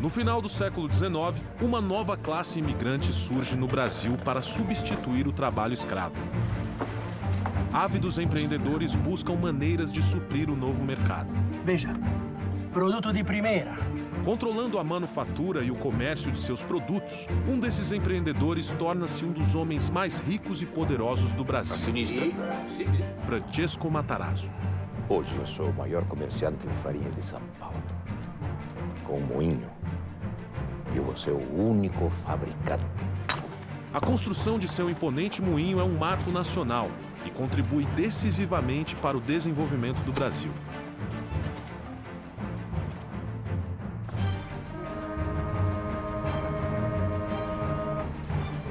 No final do século XIX, uma nova classe imigrante surge no Brasil para substituir o trabalho escravo. Ávidos empreendedores buscam maneiras de suprir o novo mercado. Veja, produto de primeira. Controlando a manufatura e o comércio de seus produtos, um desses empreendedores torna-se um dos homens mais ricos e poderosos do Brasil. Francesco Matarazzo. Hoje eu sou o maior comerciante de farinha de São Paulo. Com um moinho, eu vou ser o único fabricante. A construção de seu imponente moinho é um marco nacional e contribui decisivamente para o desenvolvimento do Brasil.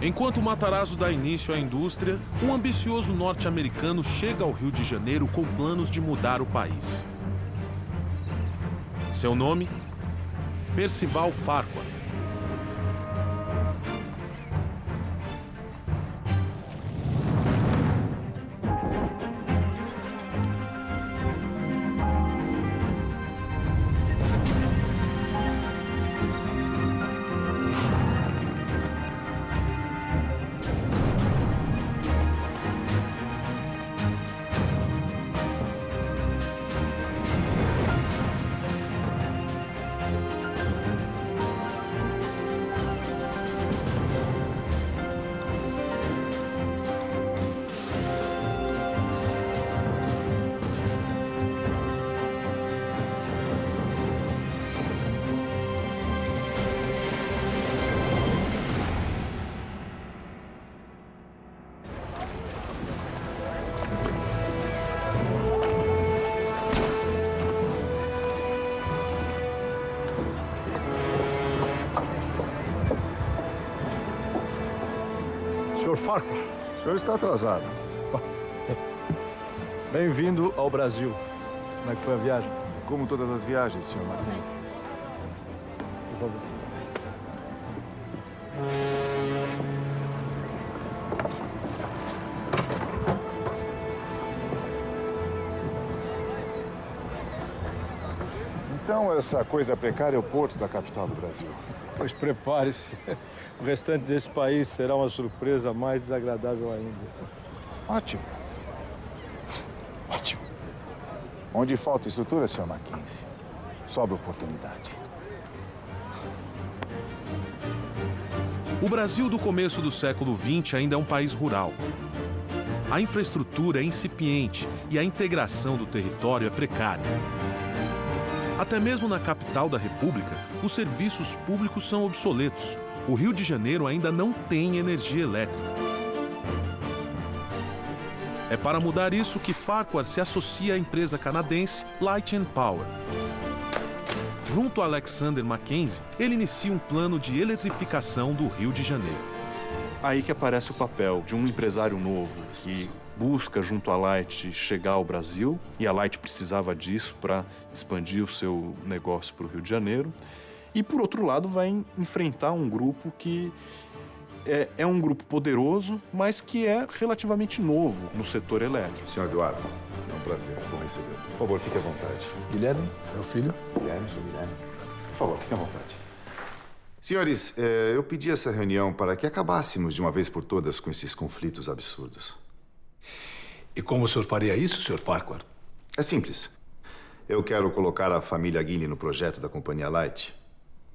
Enquanto Matarazzo dá início à indústria, um ambicioso norte-americano chega ao Rio de Janeiro com planos de mudar o país. Seu nome? Percival Farquhar. Senhor Farquhar, o senhor está atrasado. Bem-vindo ao Brasil. Como é que foi a viagem? Como todas as viagens, senhor Mackenzie. Por favor. Então, essa coisa precária é o porto da capital do Brasil. Pois prepare-se. O restante desse país será uma surpresa mais desagradável ainda. Ótimo. Ótimo. Onde falta estrutura, senhor Mackenzie, sobra oportunidade. O Brasil do começo do século XX ainda é um país rural. A infraestrutura é incipiente e a integração do território é precária. Até mesmo na capital da República, os serviços públicos são obsoletos. O Rio de Janeiro ainda não tem energia elétrica. É para mudar isso que Farquhar se associa à empresa canadense Light and Power. Junto a Alexander Mackenzie, ele inicia um plano de eletrificação do Rio de Janeiro. Aí que aparece o papel de um empresário novo que busca, junto à Light, chegar ao Brasil, e a Light precisava disso para expandir o seu negócio para o Rio de Janeiro. E, por outro lado, vai enfrentar um grupo que é um grupo poderoso, mas que é relativamente novo no setor elétrico. Senhor Eduardo, é um prazer. Bom recebê-lo. Por favor, fique à vontade. Guilherme, meu filho. Guilherme, sou Guilherme. Por favor, fique à vontade. Senhores, eu pedi essa reunião para que acabássemos de uma vez por todas com esses conflitos absurdos. E como o senhor faria isso, Sr. Farquhar? É simples. Eu quero colocar a família Guinea no projeto da Companhia Light.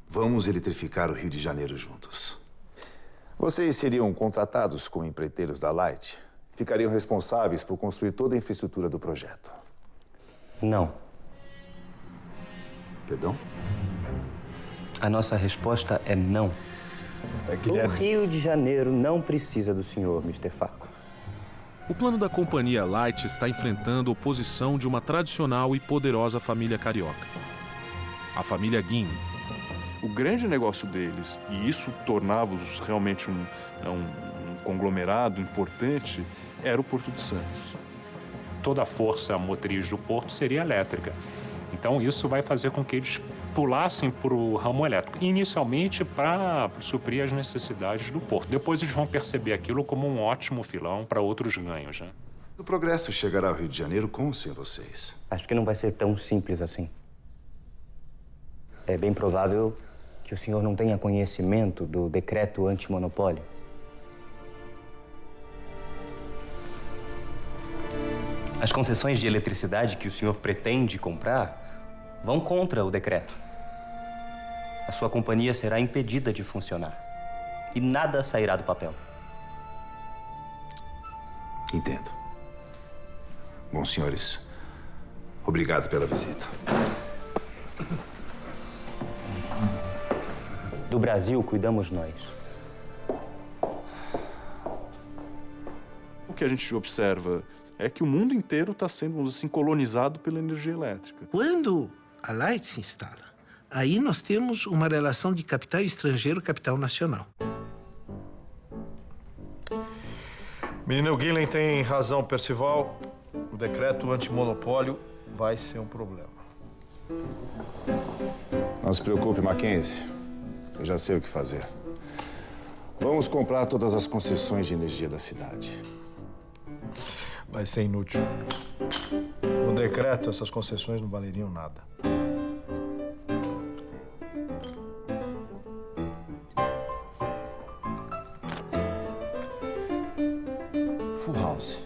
Vamos eletrificar o Rio de Janeiro juntos. Vocês seriam contratados como empreiteiros da Light. Ficariam responsáveis por construir toda a infraestrutura do projeto. Não. Perdão? A nossa resposta é não. O Rio de Janeiro não precisa do senhor, Mr. Farquhar. O plano da Companhia Light está enfrentando oposição de uma tradicional e poderosa família carioca, a família Guinea. O grande negócio deles, e isso tornava-os realmente um conglomerado importante, era o Porto de Santos. Toda a força motriz do porto seria elétrica. Então, isso vai fazer com que eles pulassem para o ramo elétrico, inicialmente para suprir as necessidades do porto. Depois eles vão perceber aquilo como um ótimo filão para outros ganhos, né? O progresso chegará ao Rio de Janeiro com ou sem vocês? Acho que não vai ser tão simples assim. É bem provável que que o senhor não tenha conhecimento do decreto antimonopólio? As concessões de eletricidade que o senhor pretende comprar vão contra o decreto. A sua companhia será impedida de funcionar e nada sairá do papel. Entendo. Bom, senhores, obrigado pela visita. Do Brasil, cuidamos nós. O que a gente observa é que o mundo inteiro está sendo, vamos dizer assim, colonizado pela energia elétrica. Quando a Light se instala, aí nós temos uma relação de capital estrangeiro, capital nacional. Menino Guilherme tem razão, Percival. O decreto antimonopólio vai ser um problema. Não se preocupe, Mackenzie. Eu já sei o que fazer. Vamos comprar todas as concessões de energia da cidade. Vai ser inútil. No decreto, essas concessões não valeriam nada. Full House.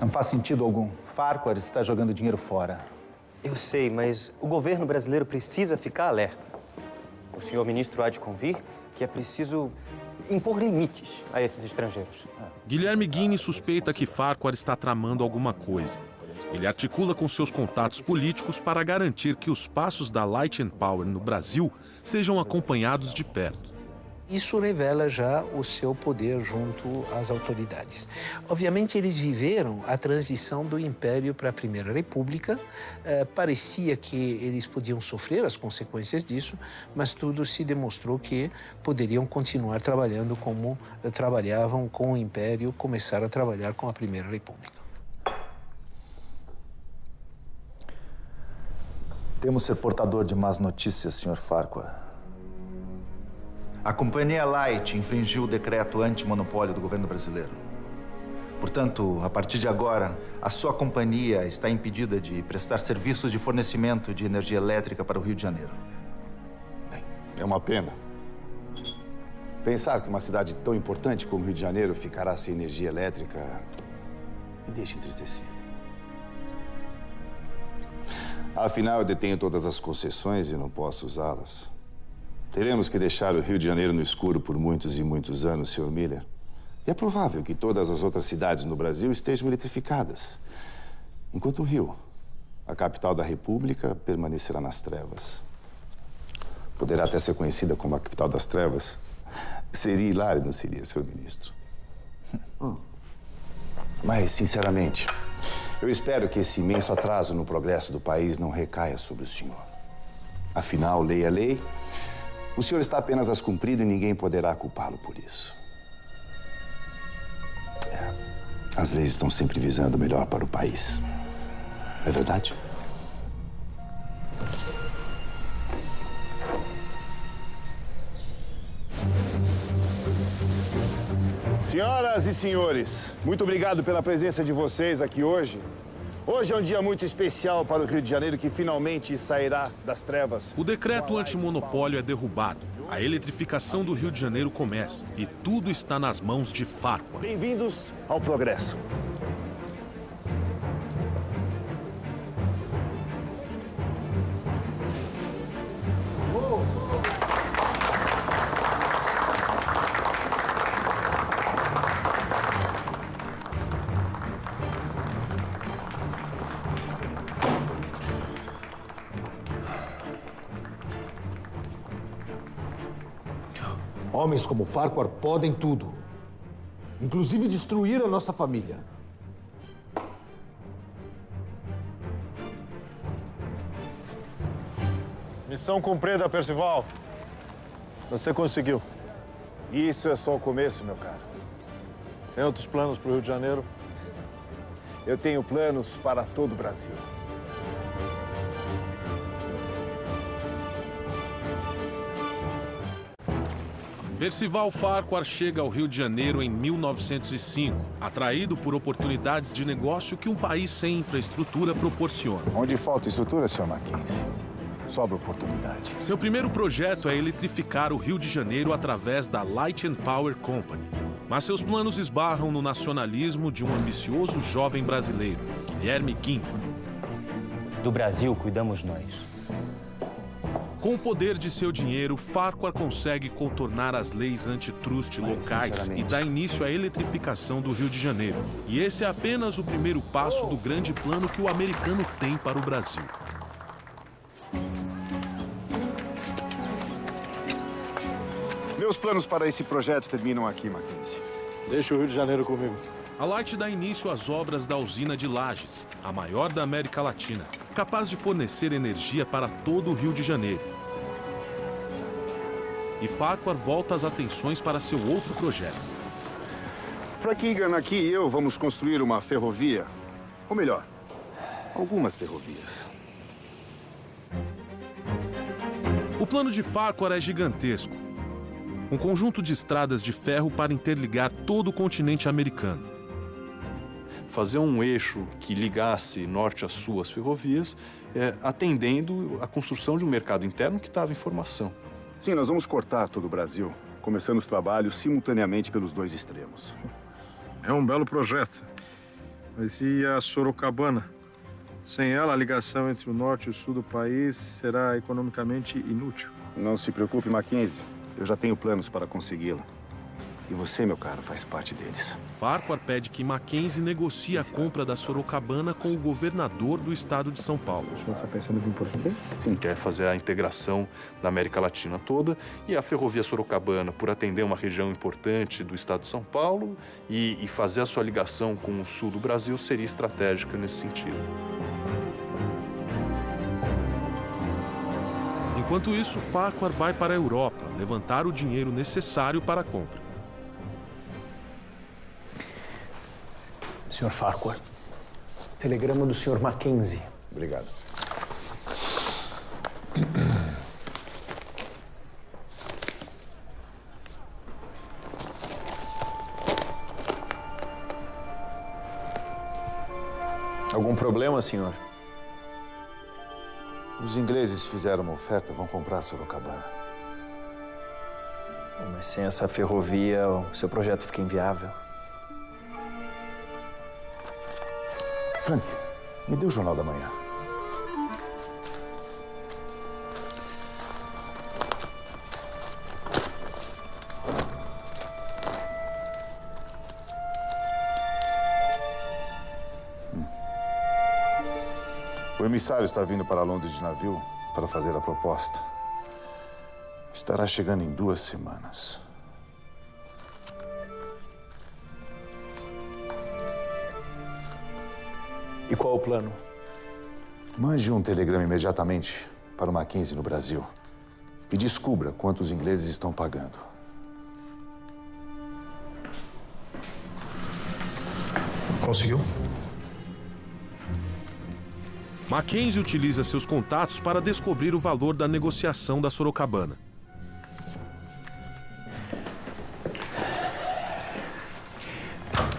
Não faz sentido algum. Farquhar está jogando dinheiro fora. Eu sei, mas o governo brasileiro precisa ficar alerta. O senhor ministro há de convir que é preciso impor limites a esses estrangeiros. Guilherme Guiney suspeita que Farquhar está tramando alguma coisa. Ele articula com seus contatos políticos para garantir que os passos da Light and Power no Brasil sejam acompanhados de perto. Isso revela já o seu poder junto às autoridades. Obviamente, eles viveram a transição do Império para a Primeira República. Parecia que eles podiam sofrer as consequências disso, mas tudo se demonstrou que poderiam continuar trabalhando como trabalhavam com o Império, começaram a trabalhar com a Primeira República. Temos ser portador de más notícias, Sr. Farquhar. A Companhia Light infringiu o decreto antimonopólio do governo brasileiro. Portanto, a partir de agora, a sua companhia está impedida de prestar serviços de fornecimento de energia elétrica para o Rio de Janeiro. Bem, é uma pena. Pensar que uma cidade tão importante como o Rio de Janeiro ficará sem energia elétrica me deixa entristecido. Afinal, eu detenho todas as concessões e não posso usá-las. Teremos que deixar o Rio de Janeiro no escuro por muitos e muitos anos, Sr. Miller. E é provável que todas as outras cidades no Brasil estejam eletrificadas. Enquanto o Rio, a capital da República, permanecerá nas trevas. Poderá até ser conhecida como a capital das trevas. Seria hilário, não seria, Sr. Ministro? Mas, sinceramente, eu espero que esse imenso atraso no progresso do país não recaia sobre o senhor. Afinal, lei é lei. O senhor está apenas as cumprir e ninguém poderá culpá-lo por isso. As leis estão sempre visando o melhor para o país. É verdade? Senhoras e senhores, muito obrigado pela presença de vocês aqui hoje. Hoje é um dia muito especial para o Rio de Janeiro, que finalmente sairá das trevas. O decreto antimonopólio é derrubado. A eletrificação do Rio de Janeiro começa. E tudo está nas mãos de Farquhar. Bem-vindos ao progresso. Homens como Farquhar podem tudo, inclusive destruir a nossa família. Missão cumprida, Percival. Você conseguiu. Isso é só o começo, meu caro. Tem outros planos para o Rio de Janeiro? Eu tenho planos para todo o Brasil. Percival Farquhar chega ao Rio de Janeiro em 1905, atraído por oportunidades de negócio que um país sem infraestrutura proporciona. Onde falta estrutura, Sr. Mackenzie, sobra oportunidade. Seu primeiro projeto é eletrificar o Rio de Janeiro através da Light and Power Company. Mas seus planos esbarram no nacionalismo de um ambicioso jovem brasileiro, Guilherme Guinle. Do Brasil cuidamos nós. Com o poder de seu dinheiro, Farquhar consegue contornar as leis antitruste locais e dá início à eletrificação do Rio de Janeiro. E esse é apenas o primeiro passo do grande plano que o americano tem para o Brasil. Meus planos para esse projeto terminam aqui, Mackenzie. Deixa o Rio de Janeiro comigo. A Light dá início às obras da usina de Lages, a maior da América Latina, capaz de fornecer energia para todo o Rio de Janeiro. E Farquhar volta as atenções para seu outro projeto. Frank Egan aqui e eu vamos construir uma ferrovia. Ou melhor, algumas ferrovias. O plano de Farquhar é gigantesco. Um conjunto de estradas de ferro para interligar todo o continente americano. Fazer um eixo que ligasse norte a sul as ferrovias, atendendo à construção de um mercado interno que estava em formação. Sim, nós vamos cortar todo o Brasil, começando os trabalhos simultaneamente pelos dois extremos. É um belo projeto. Mas e a Sorocabana? Sem ela, a ligação entre o norte e o sul do país será economicamente inútil. Não se preocupe, Mackenzie. Eu já tenho planos para consegui-la. E você, meu caro, faz parte deles. Farquhar pede que Mackenzie negocie a compra da Sorocabana com o governador do estado de São Paulo. O senhor está pensando em porquê? Sim, quer fazer a integração da América Latina toda. E a ferrovia Sorocabana, por atender uma região importante do estado de São Paulo e fazer a sua ligação com o sul do Brasil, seria estratégica nesse sentido. Enquanto isso, Farquhar vai para a Europa levantar o dinheiro necessário para a compra. Sr. Farquhar, telegrama do Sr. Mackenzie. Obrigado. Algum problema, senhor? Os ingleses fizeram uma oferta, vão comprar a Sorocabana. Mas sem essa ferrovia, o seu projeto fica inviável. Frank, me dê o Jornal da Manhã. O emissário está vindo para Londres de navio para fazer a proposta. Estará chegando em 2 semanas. E qual o plano? Mande um telegrama imediatamente para o Mackenzie no Brasil e descubra quanto os ingleses estão pagando. Conseguiu? Mackenzie utiliza seus contatos para descobrir o valor da negociação da Sorocabana.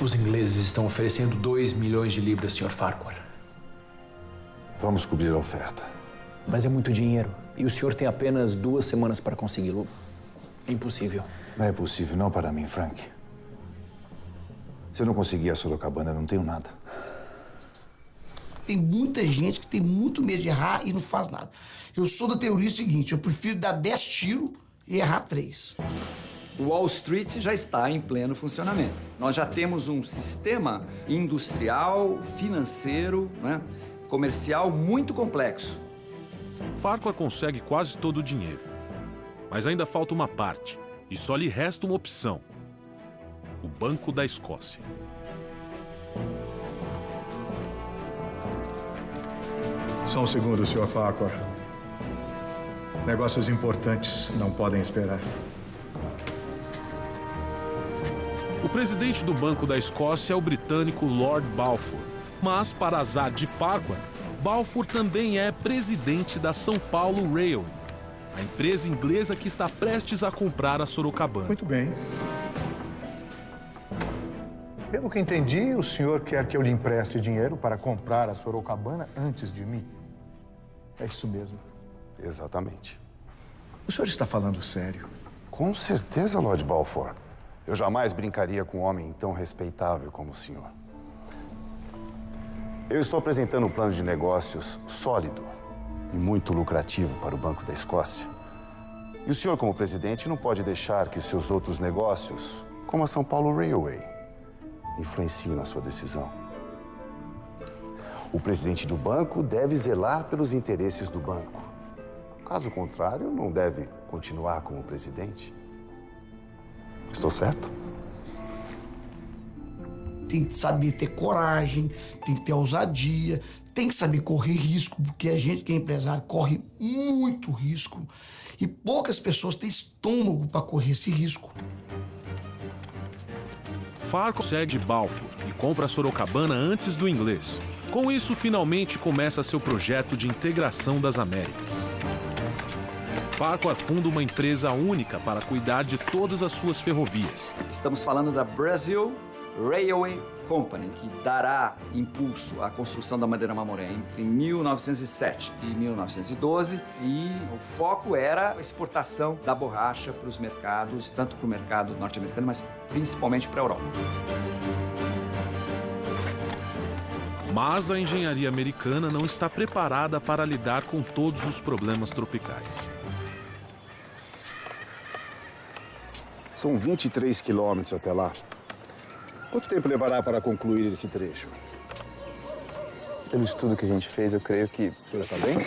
Os ingleses estão oferecendo 2 milhões de libras, Sr. Farquhar. Vamos cobrir a oferta. Mas é muito dinheiro. E o senhor tem apenas 2 semanas para consegui-lo. É impossível. Não é possível, não para mim, Frank. Se eu não conseguir a Sorocabana, eu não tenho nada. Tem muita gente que tem muito medo de errar e não faz nada. Eu sou da teoria seguinte, eu prefiro dar 10 tiros e errar 3. O Wall Street já está em pleno funcionamento. Nós já temos um sistema industrial, financeiro, comercial muito complexo. Farquhar consegue quase todo o dinheiro. Mas ainda falta uma parte. E só lhe resta uma opção. O Banco da Escócia. Só um segundo, Sr. Farquhar. Negócios importantes não podem esperar. O presidente do Banco da Escócia é o britânico Lord Balfour. Mas, para azar de Farquhar, Balfour também é presidente da São Paulo Railway. a empresa inglesa que está prestes a comprar a Sorocabana. Muito bem. Pelo que entendi, o senhor quer que eu lhe empreste dinheiro para comprar a Sorocabana antes de mim? É isso mesmo. Exatamente. O senhor está falando sério? Com certeza, Lord Balfour. Eu jamais brincaria com um homem tão respeitável como o senhor. Eu estou apresentando um plano de negócios sólido e muito lucrativo para o Banco da Escócia. E o senhor, como presidente, não pode deixar que os seus outros negócios, como a São Paulo Railway, influenciem na sua decisão. O presidente do banco deve zelar pelos interesses do banco. Caso contrário, não deve continuar como presidente. Estou certo? Tem que saber ter coragem, tem que ter ousadia, tem que saber correr risco, porque a gente que é empresário corre muito risco e poucas pessoas têm estômago para correr esse risco. Farquhar segue Balfour e compra a Sorocabana antes do inglês. Com isso, finalmente começa seu projeto de integração das Américas. Farquhar funda uma empresa única para cuidar de todas as suas ferrovias. Estamos falando da Brazil Railway Company, que dará impulso à construção da Madeira Mamoré entre 1907 e 1912. E o foco era a exportação da borracha para os mercados, tanto para o mercado norte-americano, mas principalmente para a Europa. Mas a engenharia americana não está preparada para lidar com todos os problemas tropicais. São 23 quilômetros até lá. Quanto tempo levará para concluir esse trecho? Pelo estudo que a gente fez, eu creio que... O senhor está bem?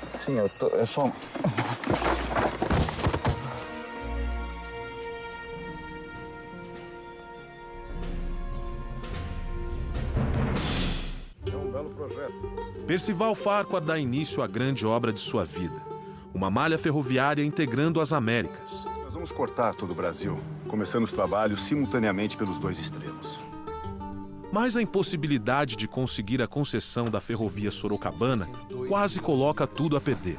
Sim, eu tô... É só... É um belo projeto. Percival Farquhar dá início à grande obra de sua vida. Uma malha ferroviária integrando as Américas. Nós vamos cortar todo o Brasil, começando os trabalhos simultaneamente pelos dois extremos. Mas a impossibilidade de conseguir a concessão da ferrovia Sorocabana quase coloca tudo a perder.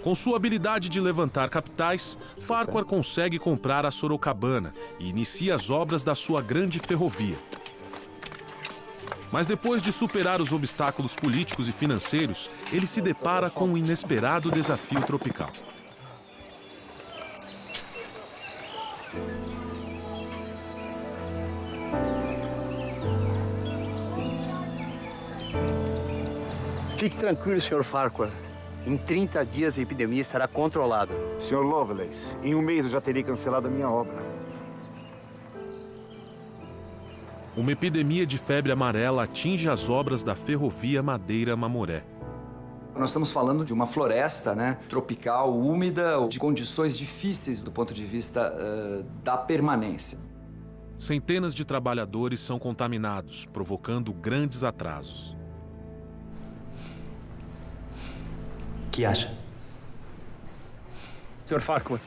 Com sua habilidade de levantar capitais, Farquhar consegue comprar a Sorocabana e inicia as obras da sua grande ferrovia. Mas depois de superar os obstáculos políticos e financeiros, ele se depara com um inesperado desafio tropical. Fique tranquilo, Sr. Farquhar. Em 30 dias a epidemia estará controlada. Sr. Lovelace, em um mês eu já terei cancelado a minha obra. Uma epidemia de febre amarela atinge as obras da ferrovia Madeira Mamoré. Nós estamos falando de uma floresta, né, tropical, úmida, de condições difíceis do ponto de vista da permanência. Centenas de trabalhadores são contaminados, provocando grandes atrasos. O que acha? Sr. Farquhar,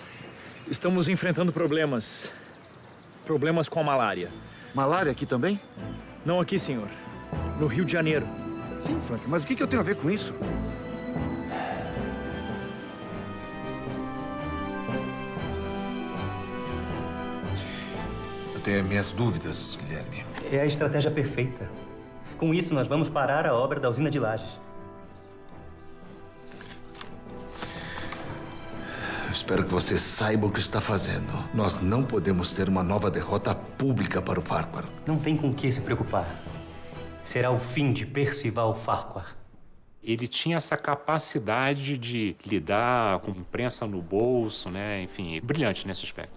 estamos enfrentando problemas. Problemas com a malária. Malária aqui também? Não aqui, senhor. No Rio de Janeiro. Sim, Frank, mas o que eu tenho a ver com isso? Eu tenho minhas dúvidas, Guilherme. É a estratégia perfeita. Com isso, nós vamos parar a obra da usina de Lajes. Espero que você saiba o que está fazendo. Nós não podemos ter uma nova derrota pública para o Farquhar. Não tem com que se preocupar. Será o fim de Percival Farquhar. Ele tinha essa capacidade de lidar com imprensa no bolso, né? Enfim, brilhante nesse aspecto.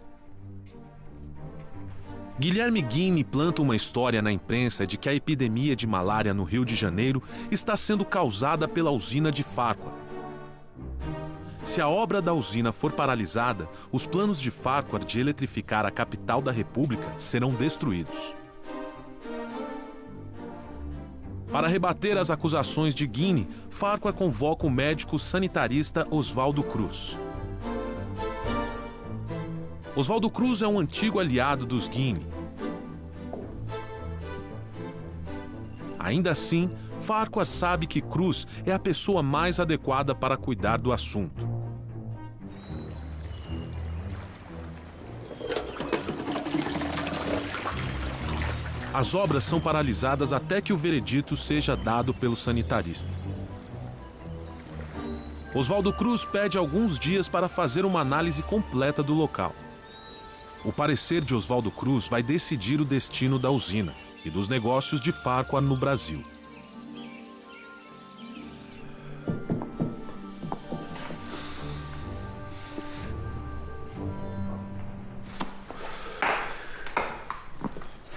Guilherme Guiney planta uma história na imprensa de que a epidemia de malária no Rio de Janeiro está sendo causada pela usina de Farquhar. Se a obra da usina for paralisada, os planos de Farquhar de eletrificar a capital da República serão destruídos. Para rebater as acusações de Guiney, Farquhar convoca o médico sanitarista Oswaldo Cruz. Oswaldo Cruz é um antigo aliado dos Guiney. Ainda assim, Farquhar sabe que Cruz é a pessoa mais adequada para cuidar do assunto. As obras são paralisadas até que o veredito seja dado pelo sanitarista. Oswaldo Cruz pede alguns dias para fazer uma análise completa do local. O parecer de Oswaldo Cruz vai decidir o destino da usina e dos negócios de Farquhar no Brasil.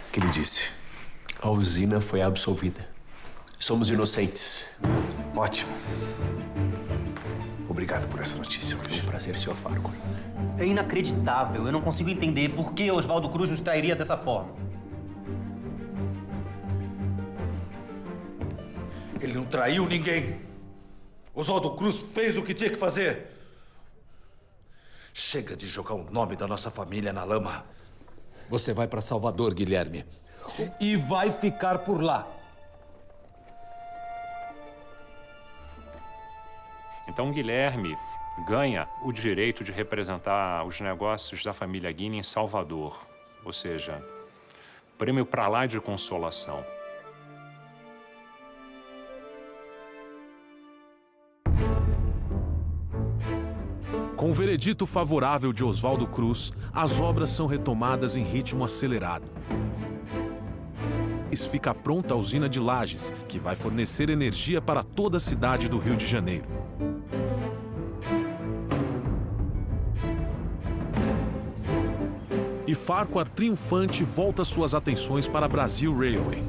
O que ele disse? A usina foi absolvida. Somos inocentes. Ótimo. Obrigado por essa notícia hoje. É um prazer, Sr. Farquhar. É inacreditável. Eu não consigo entender por que Oswaldo Cruz nos trairia dessa forma. Ele não traiu ninguém. Oswaldo Cruz fez o que tinha que fazer. Chega de jogar o nome da nossa família na lama. Você vai para Salvador, Guilherme. E vai ficar por lá. Então, Guilherme ganha o direito de representar os negócios da família Guinea em Salvador. Ou seja, prêmio pra lá de consolação. Com o veredito favorável de Oswaldo Cruz, as obras são retomadas em ritmo acelerado. Fica pronta a usina de Lages, que vai fornecer energia para toda a cidade do Rio de Janeiro. E Farquhar, triunfante, volta suas atenções para a Brazil Railway.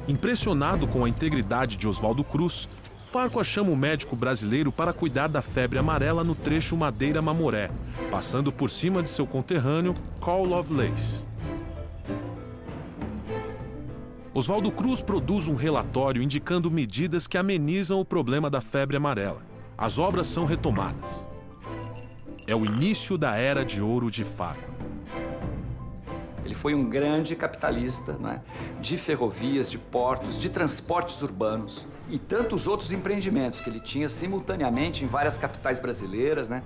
Impressionado com a integridade de Oswaldo Cruz, Farquhar chama o médico brasileiro para cuidar da febre amarela no trecho Madeira-Mamoré, passando por cima de seu conterrâneo, Carl Lovelace. Oswaldo Cruz produz um relatório indicando medidas que amenizam o problema da febre amarela. As obras são retomadas. É o início da Era de Ouro de Farquhar. Ele foi um grande capitalista, né? De ferrovias, de portos, de transportes urbanos e tantos outros empreendimentos que ele tinha simultaneamente em várias capitais brasileiras, né?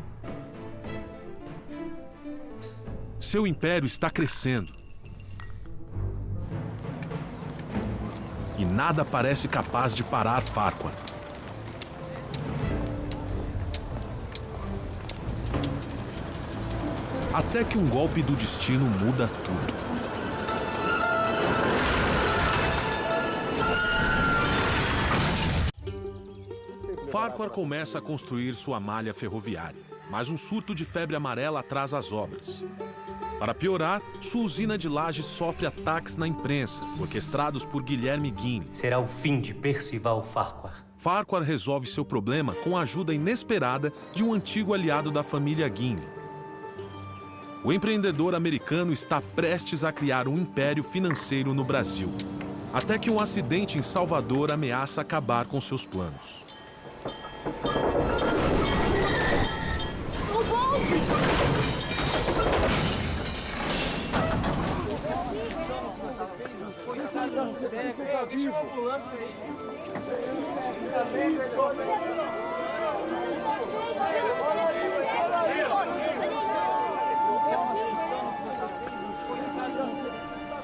Seu império está crescendo. E nada parece capaz de parar Farquhar. Até que um golpe do destino muda tudo. Farquhar começa a construir sua malha ferroviária, mas um surto de febre amarela atrasa as obras. Para piorar, sua usina de Lages sofre ataques na imprensa, orquestrados por Guilherme Guinea. Será o fim de Percival Farquhar. Farquhar resolve seu problema com a ajuda inesperada de um antigo aliado da família Guinea. O empreendedor americano está prestes a criar um império financeiro no Brasil, até que um acidente em Salvador ameaça acabar com seus planos. O bonde! Você tá vivo?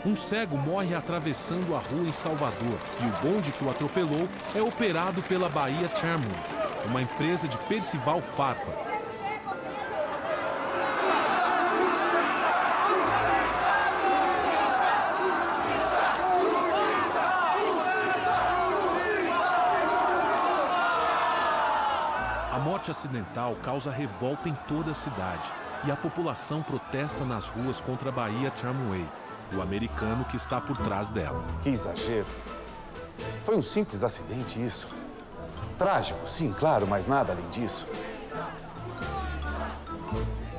Um cego morre atravessando a rua em Salvador e o bonde que o atropelou é operado pela Bahia Tramway, uma empresa de Percival Farquhar. A morte acidental causa revolta em toda a cidade e a população protesta nas ruas contra a Bahia Tramway, o americano que está por trás dela. Que exagero. Foi um simples acidente isso. Trágico, sim, claro, mas nada além disso.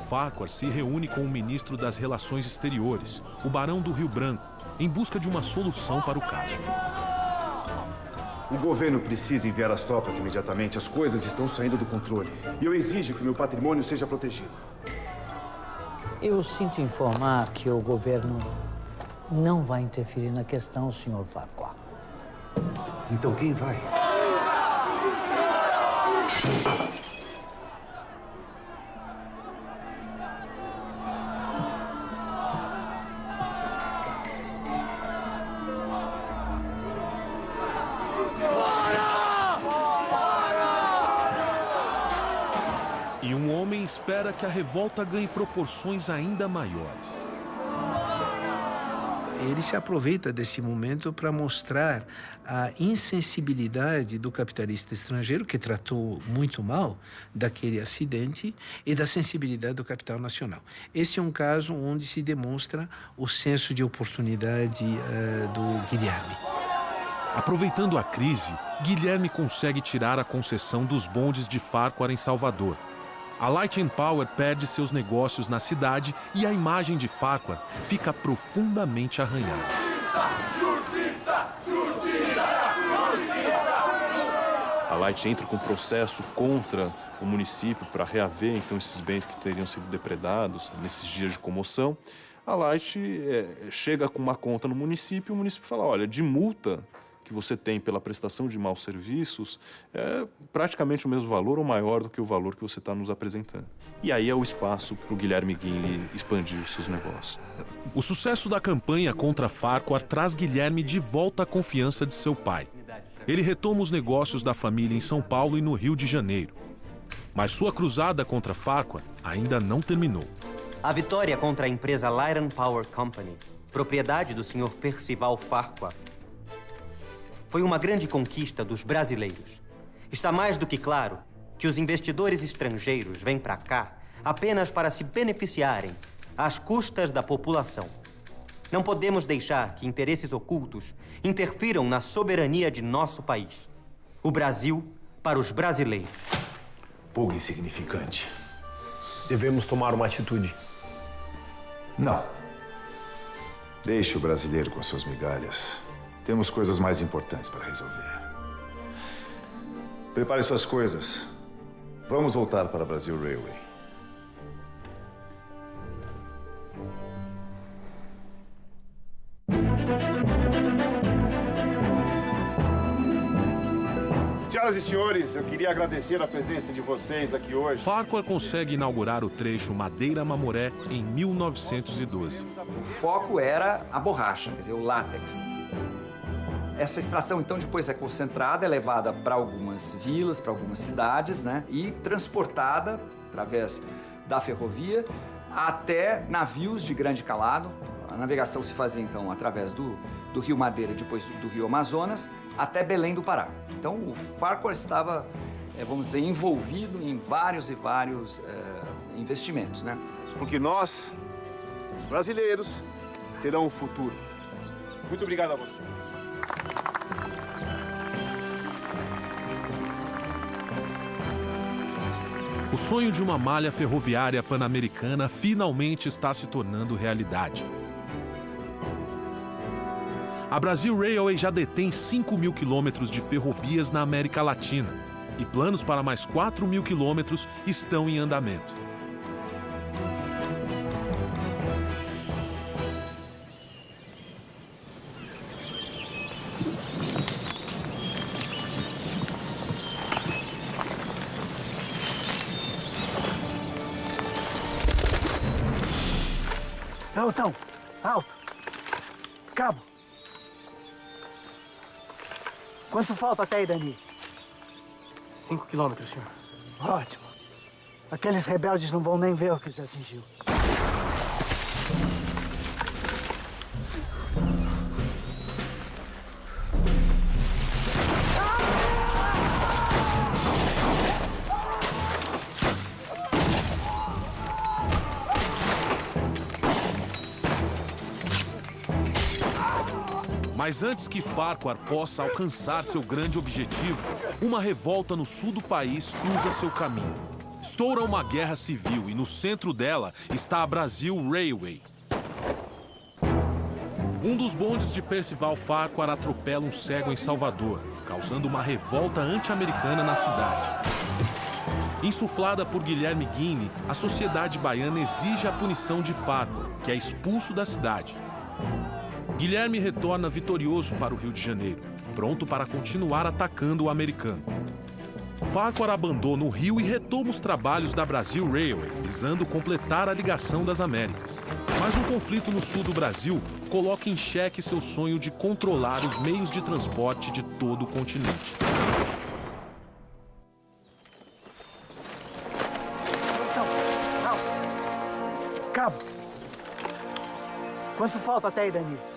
Farquhar se reúne com o ministro das Relações Exteriores, o Barão do Rio Branco, em busca de uma solução para o caso. O governo precisa enviar as tropas imediatamente. As coisas estão saindo do controle. E eu exijo que meu patrimônio seja protegido. Eu sinto informar que o governo não vai interferir na questão, Sr. Farquhar. Então quem vai? E um homem espera que a revolta ganhe proporções ainda maiores. Ele se aproveita desse momento para mostrar a insensibilidade do capitalista estrangeiro, que tratou muito mal daquele acidente, e da sensibilidade do capital nacional. Esse é um caso onde se demonstra o senso de oportunidade do Guilherme. Aproveitando a crise, Guilherme consegue tirar a concessão dos bondes de Farquhar em Salvador. A Light and Power perde seus negócios na cidade e a imagem de Farquhar fica profundamente arranhada. Justiça! Justiça! Justiça! A Light entra com um processo contra o município para reaver então esses bens que teriam sido depredados nesses dias de comoção. A Light chega com uma conta no município e o município fala, olha, de multa que você tem pela prestação de maus serviços é praticamente o mesmo valor ou maior do que o valor que você está nos apresentando. E aí é o espaço para o Guilherme Guinle expandir os seus negócios. O sucesso da campanha contra Farquhar traz Guilherme de volta à confiança de seu pai. Ele retoma os negócios da família em São Paulo e no Rio de Janeiro. Mas sua cruzada contra Farquhar ainda não terminou. A vitória contra a empresa Light and Power Company, propriedade do Sr. Percival Farquhar, foi uma grande conquista dos brasileiros. Está mais do que claro que os investidores estrangeiros vêm para cá apenas para se beneficiarem às custas da população. Não podemos deixar que interesses ocultos interfiram na soberania de nosso país. O Brasil para os brasileiros. Pouco insignificante. Devemos tomar uma atitude. Não. Deixe o brasileiro com suas migalhas. Temos coisas mais importantes para resolver. Prepare suas coisas. Vamos voltar para Brasil Railway. Senhoras e senhores, eu queria agradecer a presença de vocês aqui hoje. Farquhar consegue inaugurar o trecho Madeira-Mamoré em 1912. O foco era a borracha, quer dizer, o látex. Essa extração, então, depois é concentrada, é levada para algumas vilas, para algumas cidades, né? E transportada, através da ferrovia, até navios de grande calado. A navegação se fazia, então, através do Rio Madeira, depois do Rio Amazonas, até Belém do Pará. Então, o Farquhar estava, vamos dizer, envolvido em vários e vários investimentos, né? Porque nós, os brasileiros, serão o futuro. Muito obrigado a vocês. O sonho de uma malha ferroviária pan-americana finalmente está se tornando realidade. A Brasil Railway já detém 5.000 quilômetros de ferrovias na América Latina e planos para mais 4.000 quilômetros estão em andamento. Altão, alto. Cabo. Quanto falta até aí, Dani? 5 quilômetros, senhor. Ótimo. Aqueles rebeldes não vão nem ver o que os atingiu. Mas antes que Farquhar possa alcançar seu grande objetivo, uma revolta no sul do país cruza seu caminho. Estoura uma guerra civil e no centro dela está a Brasil Railway. Um dos bondes de Percival Farquhar atropela um cego em Salvador, causando uma revolta anti-americana na cidade. Insuflada por Guilherme Guinle, a sociedade baiana exige a punição de Farquhar, que é expulso da cidade. Guilherme retorna vitorioso para o Rio de Janeiro, pronto para continuar atacando o americano. Farquhar abandona o Rio e retoma os trabalhos da Brazil Railway, visando completar a ligação das Américas. Mas um conflito no sul do Brasil coloca em xeque seu sonho de controlar os meios de transporte de todo o continente. Cabo, quanto falta até aí, Danilo?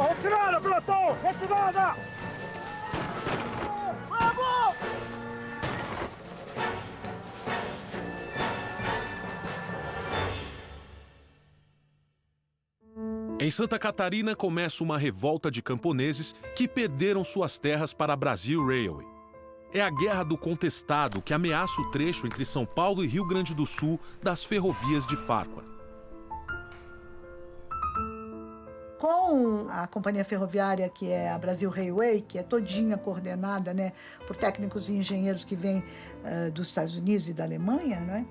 Retirada, pelotão! Retirada! Vamos! Em Santa Catarina começa uma revolta de camponeses que perderam suas terras para a Brazil Railway. É a Guerra do Contestado que ameaça o trecho entre São Paulo e Rio Grande do Sul das ferrovias de Farquhar. Com a companhia ferroviária, que é a Brazil Railway, que é todinha coordenada, né, por técnicos e engenheiros que vêm dos Estados Unidos e da Alemanha, né,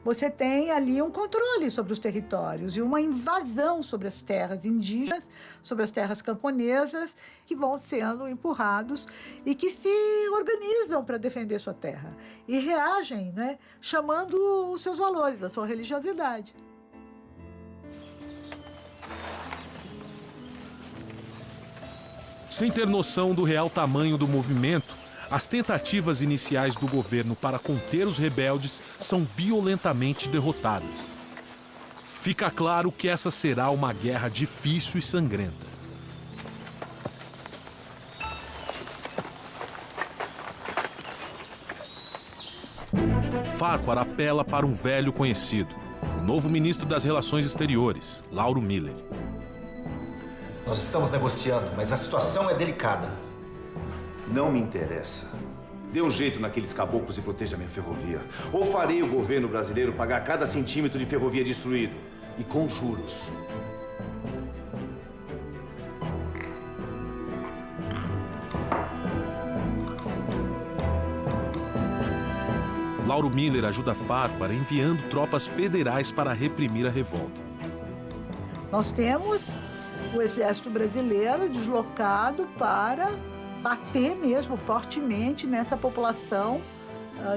você tem ali um controle sobre os territórios e uma invasão sobre as terras indígenas, sobre as terras camponesas, que vão sendo empurrados e que se organizam para defender sua terra e reagem, né, chamando os seus valores, a sua religiosidade. Sem ter noção do real tamanho do movimento, as tentativas iniciais do governo para conter os rebeldes são violentamente derrotadas. Fica claro que essa será uma guerra difícil e sangrenta. Farquhar apela para um velho conhecido, o novo ministro das Relações Exteriores, Lauro Miller. Nós estamos negociando, mas a situação é delicada. Não me interessa. Dê um jeito naqueles caboclos e proteja minha ferrovia. Ou farei o governo brasileiro pagar cada centímetro de ferrovia destruído. E com juros. Lauro Miller ajuda Farquhar enviando tropas federais para reprimir a revolta. Nós temos o exército brasileiro deslocado para bater mesmo fortemente nessa população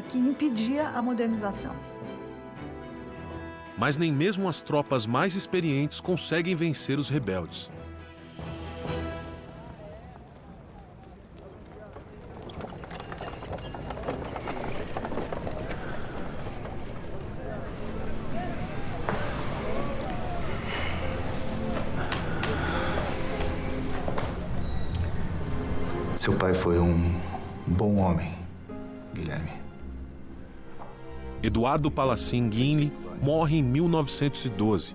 que impedia a modernização. Mas nem mesmo as tropas mais experientes conseguem vencer os rebeldes. Seu pai foi um bom homem, Guilherme. Eduardo Palacin Guinle morre em 1912,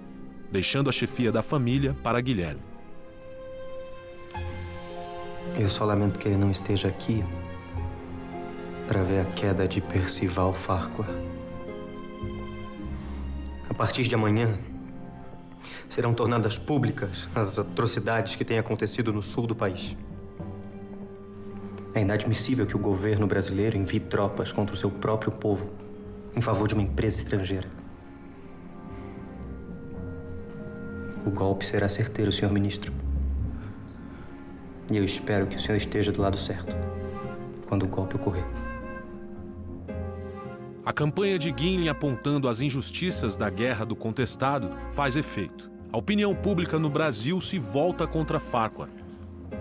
deixando a chefia da família para Guilherme. Eu só lamento que ele não esteja aqui para ver a queda de Percival Farquhar. A partir de amanhã, serão tornadas públicas as atrocidades que têm acontecido no sul do país. É inadmissível que o governo brasileiro envie tropas contra o seu próprio povo em favor de uma empresa estrangeira. O golpe será certeiro, senhor ministro. E eu espero que o senhor esteja do lado certo quando o golpe ocorrer. A campanha de Guinle apontando as injustiças da Guerra do Contestado faz efeito. A opinião pública no Brasil se volta contra Farquhar.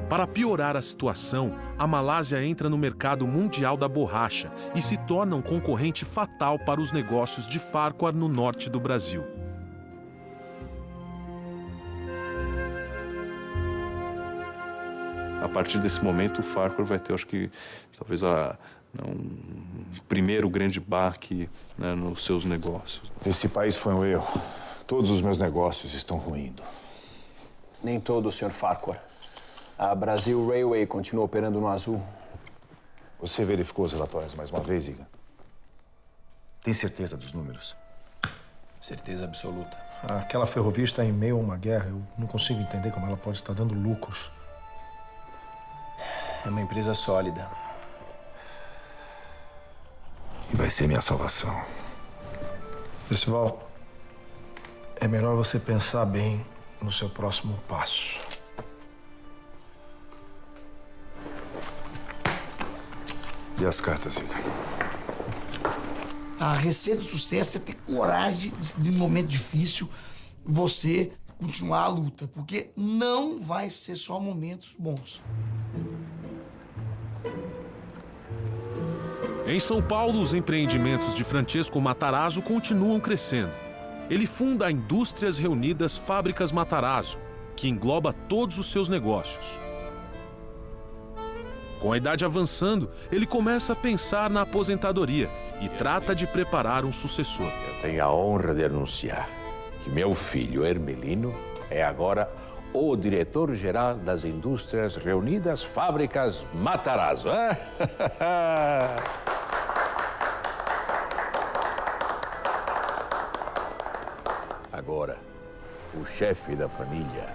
Para piorar a situação, a Malásia entra no mercado mundial da borracha e se torna um concorrente fatal para os negócios de Farquhar no norte do Brasil. A partir desse momento, o Farquhar vai ter, acho que, talvez um primeiro grande baque, né, nos seus negócios. Esse país foi um erro. Todos os meus negócios estão ruindo. Nem todo, Sr. Farquhar. A Brazil Railway continua operando no azul. Você verificou os relatórios mais uma vez, Iga? Tem certeza dos números? Certeza absoluta. Aquela ferrovia está em meio a uma guerra. Eu não consigo entender como ela pode estar dando lucros. É uma empresa sólida. E vai ser minha salvação. Percival, é melhor você pensar bem no seu próximo passo. E as cartas, Igor? A receita do sucesso é ter coragem de, em um momento difícil, você continuar a luta, porque não vai ser só momentos bons. Em São Paulo, os empreendimentos de Francesco Matarazzo continuam crescendo. Ele funda a Indústrias Reunidas Fábricas Matarazzo, que engloba todos os seus negócios. Com a idade avançando, ele começa a pensar na aposentadoria e trata de preparar um sucessor. Eu tenho a honra de anunciar que meu filho Hermelino é agora o diretor-geral das Indústrias Reunidas Fábricas Matarazzo. Agora, o chefe da família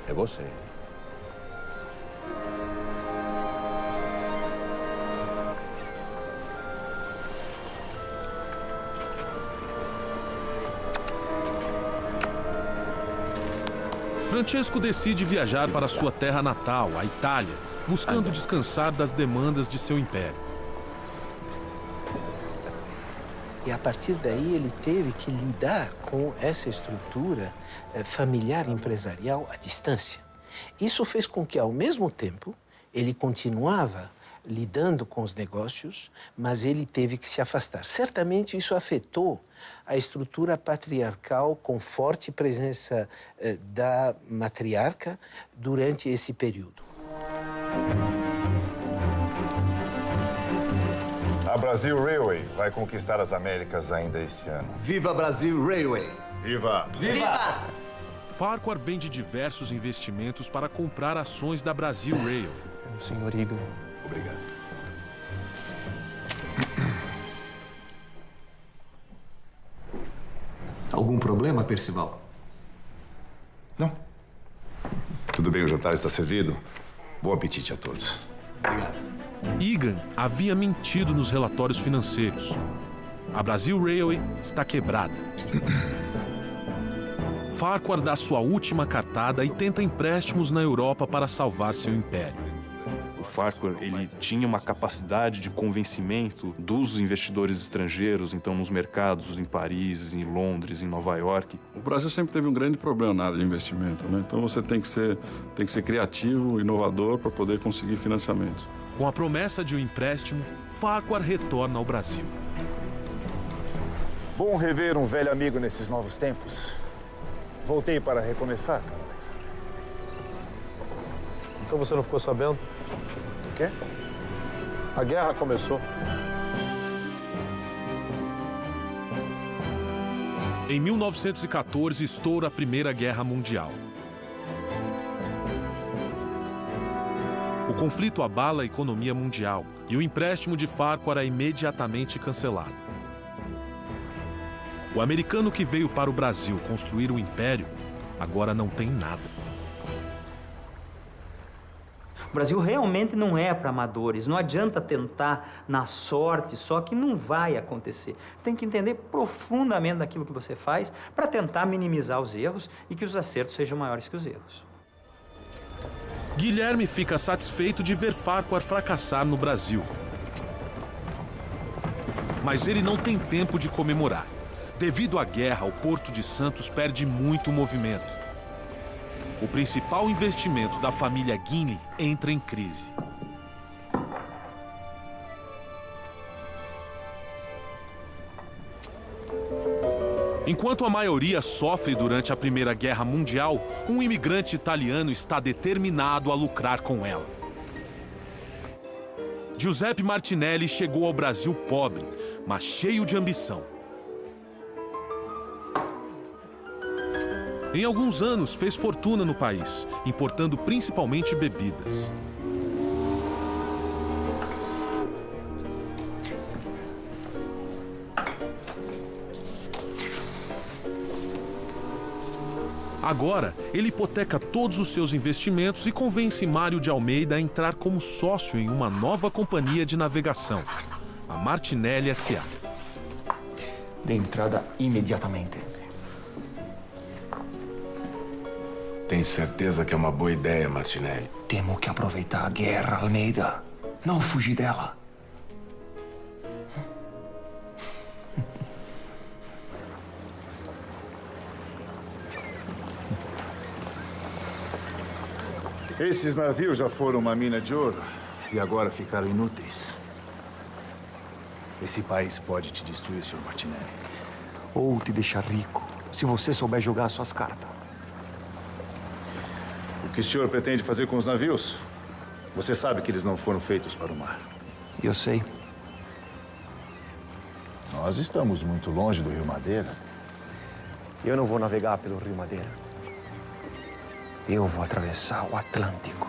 é você. Francesco decide viajar para sua terra natal, a Itália, buscando descansar das demandas de seu império. E a partir daí ele teve que lidar com essa estrutura familiar empresarial à distância. Isso fez com que, ao mesmo tempo, ele continuava lidando com os negócios, mas ele teve que se afastar. Certamente isso afetou a estrutura patriarcal com forte presença da matriarca durante esse período. A Brasil Railway vai conquistar as Américas ainda este ano. Viva Brasil Railway! Viva! Viva! Farquhar vende diversos investimentos para comprar ações da Brasil Rail. Senhor Igor. Obrigado. Algum problema, Percival? Não. Tudo bem, o jantar está servido. Bom apetite a todos. Obrigado. Egan havia mentido nos relatórios financeiros. A Brasil Railway está quebrada. Farquhar dá sua última cartada e tenta empréstimos na Europa para salvar seu império. O Farquhar, ele tinha uma capacidade de convencimento dos investidores estrangeiros, então nos mercados em Paris, em Londres, em Nova York. O Brasil sempre teve um grande problema na área de investimento, né? Então você tem que ser criativo, inovador para poder conseguir financiamento. Com a promessa de um empréstimo, Farquhar retorna ao Brasil. Bom rever um velho amigo nesses novos tempos. Voltei para recomeçar, Alex. Então você não ficou sabendo? O quê? A guerra começou. Em 1914, estoura a Primeira Guerra Mundial. O conflito abala a economia mundial e o empréstimo de Farquhar é imediatamente cancelado. O americano que veio para o Brasil construir um império, agora não tem nada. O Brasil realmente não é para amadores. Não adianta tentar na sorte, só que não vai acontecer. Tem que entender profundamente daquilo que você faz para tentar minimizar os erros e que os acertos sejam maiores que os erros. Guilherme fica satisfeito de ver Farquhar fracassar no Brasil. Mas ele não tem tempo de comemorar. Devido à guerra, o Porto de Santos perde muito movimento. O principal investimento da família Guinle entra em crise. Enquanto a maioria sofre durante a Primeira Guerra Mundial, um imigrante italiano está determinado a lucrar com ela. Giuseppe Martinelli chegou ao Brasil pobre, mas cheio de ambição. Em alguns anos, fez fortuna no país, importando principalmente bebidas. Agora, ele hipoteca todos os seus investimentos e convence Mário de Almeida a entrar como sócio em uma nova companhia de navegação, a Martinelli S.A. Dê entrada imediatamente. Tem certeza que é uma boa ideia, Martinelli? Temos que aproveitar a guerra, Almeida. Não fugir dela. Esses navios já foram uma mina de ouro e agora ficaram inúteis. Esse país pode te destruir, Sr. Martinelli. Ou te deixar rico, se você souber jogar suas cartas. O que o senhor pretende fazer com os navios? Você sabe que eles não foram feitos para o mar. Eu sei. Nós estamos muito longe do Rio Madeira. Eu não vou navegar pelo Rio Madeira. Eu vou atravessar o Atlântico.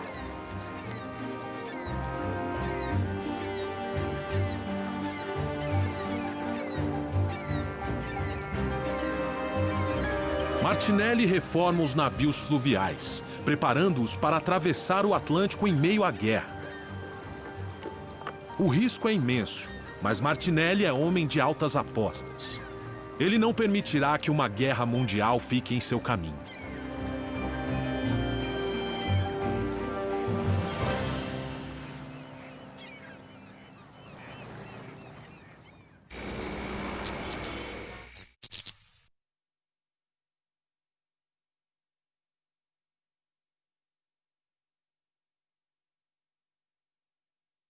Martinelli reforma os navios fluviais, preparando-os para atravessar o Atlântico em meio à guerra. O risco é imenso, mas Martinelli é homem de altas apostas. Ele não permitirá que uma guerra mundial fique em seu caminho.